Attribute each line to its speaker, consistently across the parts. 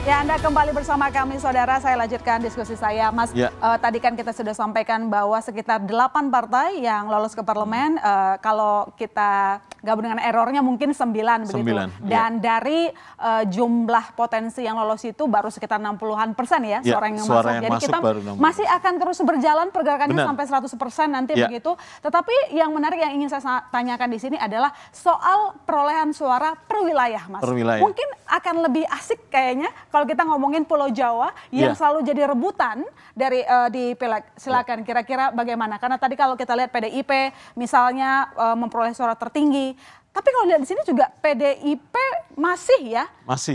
Speaker 1: Ya, Anda kembali bersama kami, saudara. Saya lanjutkan diskusi saya, Mas.
Speaker 2: Ya.
Speaker 1: Tadi kan kita sudah sampaikan bahwa sekitar 8 partai yang lolos ke parlemen. Kalau kita gabung dengan errornya mungkin 9 begitu. Dan dari jumlah potensi yang lolos itu baru sekitar 60-an% ya, suara yang masuk. Jadi kita masih akan terus berjalan pergerakannya sampai 100% nanti begitu. Tetapi yang menarik yang ingin saya tanyakan di sini adalah soal perolehan suara per wilayah, Mas. Mungkin akan lebih asik kayaknya kalau kita ngomongin Pulau Jawa yang selalu jadi rebutan dari di Pileg. Silakan kira-kira bagaimana? Karena tadi kalau kita lihat PDIP misalnya memperoleh suara tertinggi. Tapi kalau lihat di sini juga PDIP masih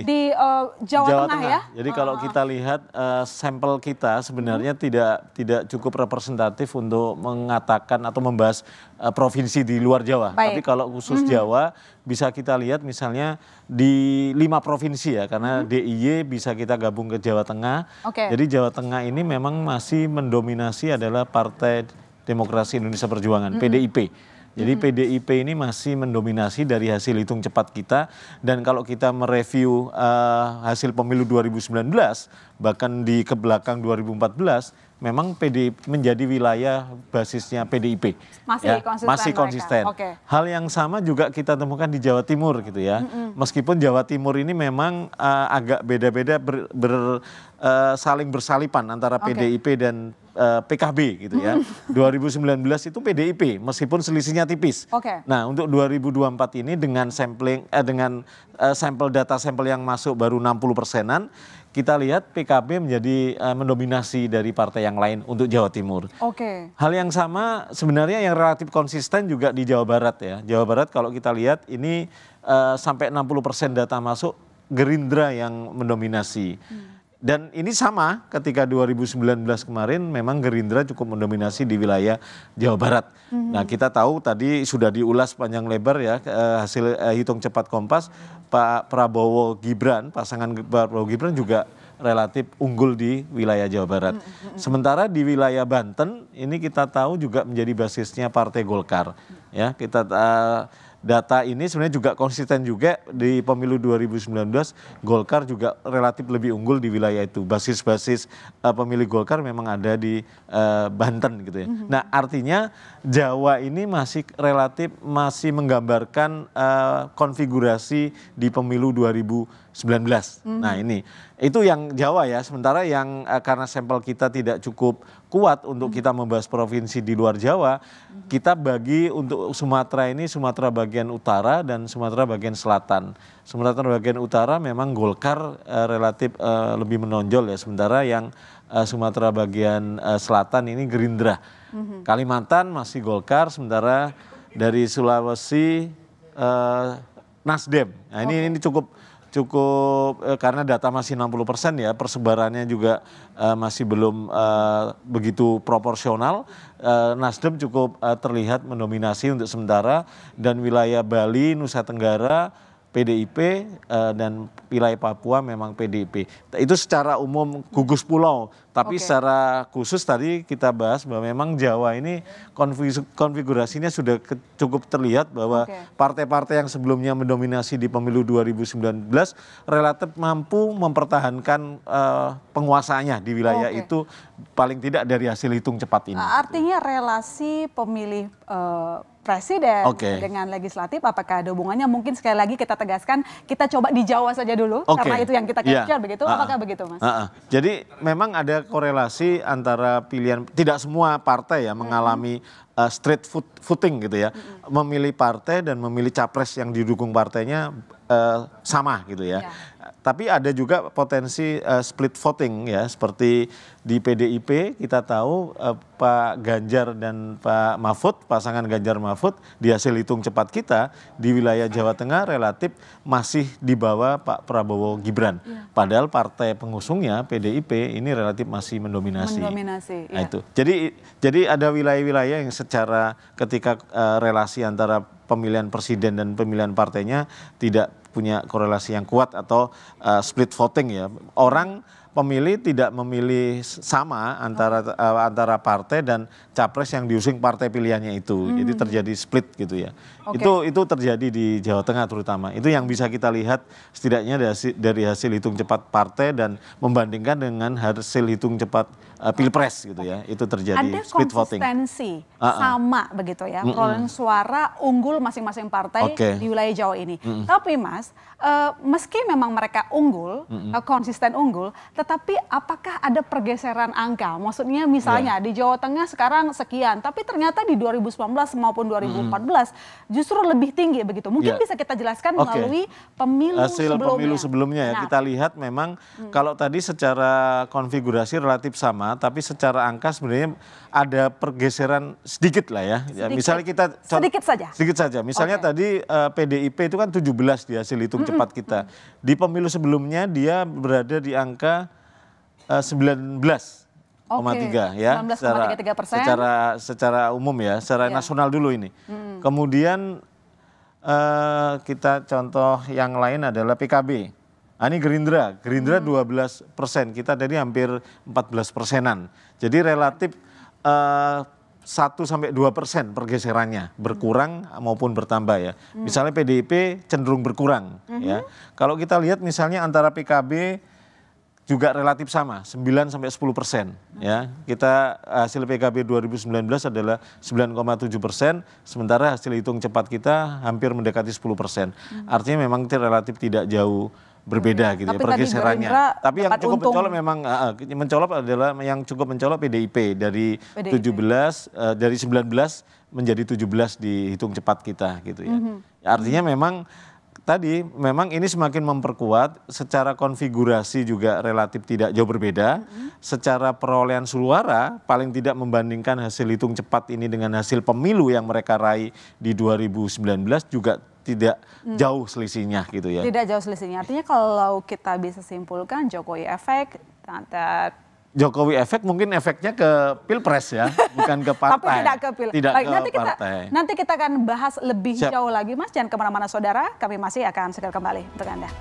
Speaker 1: di Jawa Tengah ya.
Speaker 2: Jadi kalau kita lihat sampel kita sebenarnya tidak cukup representatif untuk mengatakan atau membahas provinsi di luar Jawa. Tapi kalau khusus Jawa bisa kita lihat misalnya di 5 provinsi ya, karena DIY bisa kita gabung ke Jawa Tengah. Jadi Jawa Tengah ini memang masih mendominasi adalah Partai Demokrasi Indonesia Perjuangan, PDIP. Jadi PDIP ini masih mendominasi dari hasil hitung cepat kita, dan kalau kita mereview hasil pemilu 2019 bahkan di kebelakang 2014 memang PDIP menjadi wilayah basisnya PDIP. Masih konsisten. Hal yang sama juga kita temukan di Jawa Timur gitu ya. Meskipun Jawa Timur ini memang agak beda-beda saling bersalipan antara PDIP dan PKB gitu ya. 2019 itu PDIP meskipun selisihnya tipis. Nah, untuk 2024 ini dengan sampling sampel data sampel yang masuk baru 60%-an, kita lihat PKB menjadi mendominasi dari partai yang lain untuk Jawa Timur. Hal yang sama sebenarnya yang relatif konsisten juga di Jawa Barat ya. Jawa Barat kalau kita lihat ini sampai 60% data masuk Gerindra yang mendominasi. Dan ini sama ketika 2019 kemarin memang Gerindra cukup mendominasi di wilayah Jawa Barat. Nah, kita tahu tadi sudah diulas panjang lebar ya hasil hitung cepat Kompas, Pak Prabowo Gibran, pasangan Prabowo Gibran juga relatif unggul di wilayah Jawa Barat. Sementara di wilayah Banten ini kita tahu juga menjadi basisnya Partai Golkar. Ya, kita data ini sebenarnya juga konsisten juga di pemilu 2019, Golkar juga relatif lebih unggul di wilayah itu. Basis-basis pemilih Golkar memang ada di Banten gitu ya. Nah, artinya Jawa ini masih menggambarkan konfigurasi di pemilu 2019. Nah, itu yang Jawa ya. Sementara yang karena sampel kita tidak cukup kuat untuk kita membahas provinsi di luar Jawa, kita bagi untuk Sumatera ini Sumatera bagian utara dan Sumatera bagian selatan. Sumatera bagian utara memang Golkar relatif lebih menonjol ya, sementara yang Sumatera bagian selatan ini Gerindra. Kalimantan masih Golkar, sementara dari Sulawesi Nasdem. Nah, ini cukup karena data masih 60% ya, persebarannya juga masih belum begitu proporsional. Nasdem cukup terlihat mendominasi untuk sementara, dan wilayah Bali, Nusa Tenggara PDIP, dan wilayah Papua memang PDIP. Itu secara umum gugus pulau, tapi secara khusus tadi kita bahas bahwa memang Jawa ini konfigurasinya sudah cukup terlihat bahwa partai-partai yang sebelumnya mendominasi di pemilu 2019 relatif mampu mempertahankan penguasaannya di wilayah itu paling tidak dari hasil hitung cepat ini.
Speaker 1: Artinya relasi pemilih presiden dengan legislatif apakah ada hubungannya? Mungkin sekali lagi kita tegaskan, kita coba di Jawa saja dulu karena itu yang kita capture begitu. Apakah begitu, Mas?
Speaker 2: Jadi memang ada korelasi antara pilihan, tidak semua partai ya mengalami straight voting gitu ya, memilih partai dan memilih capres yang didukung partainya sama gitu ya. Tapi ada juga potensi split voting ya, seperti di PDIP kita tahu Pak Ganjar dan Pak Mahfud, pasangan Ganjar Mahfud di hasil hitung cepat kita di wilayah Jawa Tengah relatif masih di bawah Pak Prabowo Gibran. Padahal partai pengusungnya PDIP ini relatif masih mendominasi. Nah, itu. Jadi ada wilayah-wilayah yang secara ketika relasi antara pemilihan presiden dan pemilihan partainya tidak punya korelasi yang kuat atau split voting ya. pemilih tidak memilih sama antara partai dan capres yang diusung partai pilihannya itu. Jadi terjadi split gitu ya. Itu terjadi di Jawa Tengah terutama. Itu yang bisa kita lihat setidaknya dari hasil hitung cepat partai dan membandingkan dengan hasil hitung cepat pilpres gitu ya. Itu terjadi split voting.
Speaker 1: Ada konsistensi sama begitu ya. Perolehan suara unggul masing-masing partai di wilayah Jawa ini. Tapi Mas, meski memang mereka unggul, konsisten unggul, tetapi apakah ada pergeseran angka? Maksudnya misalnya di Jawa Tengah sekarang sekian, tapi ternyata di 2019 maupun 2014 justru lebih tinggi begitu. Mungkin bisa kita jelaskan melalui
Speaker 2: pemilu sebelumnya ya. Nah, kita lihat memang kalau tadi secara konfigurasi relatif sama, tapi secara angka sebenarnya ada pergeseran sedikit lah ya. Misalnya kita sedikit saja. Misalnya tadi PDIP itu kan 17 di hasil hitung cepat kita. Di pemilu sebelumnya dia berada di angka 19,3 ya, secara umum ya, secara nasional dulu ini. Kemudian kita contoh yang lain adalah PKB. Ini Gerindra 12%, kita tadi hampir 14%-an. Jadi relatif 1-2% pergeserannya, berkurang maupun bertambah ya. Misalnya PDIP cenderung berkurang ya. Kalau kita lihat misalnya antara PKB juga relatif sama, 9-10% ya. Kita hasil PKB 2019 adalah 9,7%, sementara hasil hitung cepat kita hampir mendekati 10%. Artinya memang relatif tidak jauh berbeda gitu ya pergeserannya. Tapi yang cukup mencolok memang yang cukup mencolok PDIP dari 19 menjadi 17 di hitung cepat kita gitu ya. Artinya memang ini semakin memperkuat, secara konfigurasi juga relatif tidak jauh berbeda. Secara perolehan suara paling tidak membandingkan hasil hitung cepat ini dengan hasil pemilu yang mereka raih di 2019 juga tidak jauh selisihnya gitu ya.
Speaker 1: Tidak jauh selisihnya. Artinya kalau kita bisa simpulkan Jokowi efek,
Speaker 2: Jokowi efek mungkin efeknya ke pilpres ya, bukan ke partai.
Speaker 1: Tapi tidak ke pilpres.
Speaker 2: Tidak ke partai.
Speaker 1: Nanti kita akan bahas lebih jauh lagi Mas. Jangan kemana-mana saudara, kami masih akan segera kembali untuk Anda.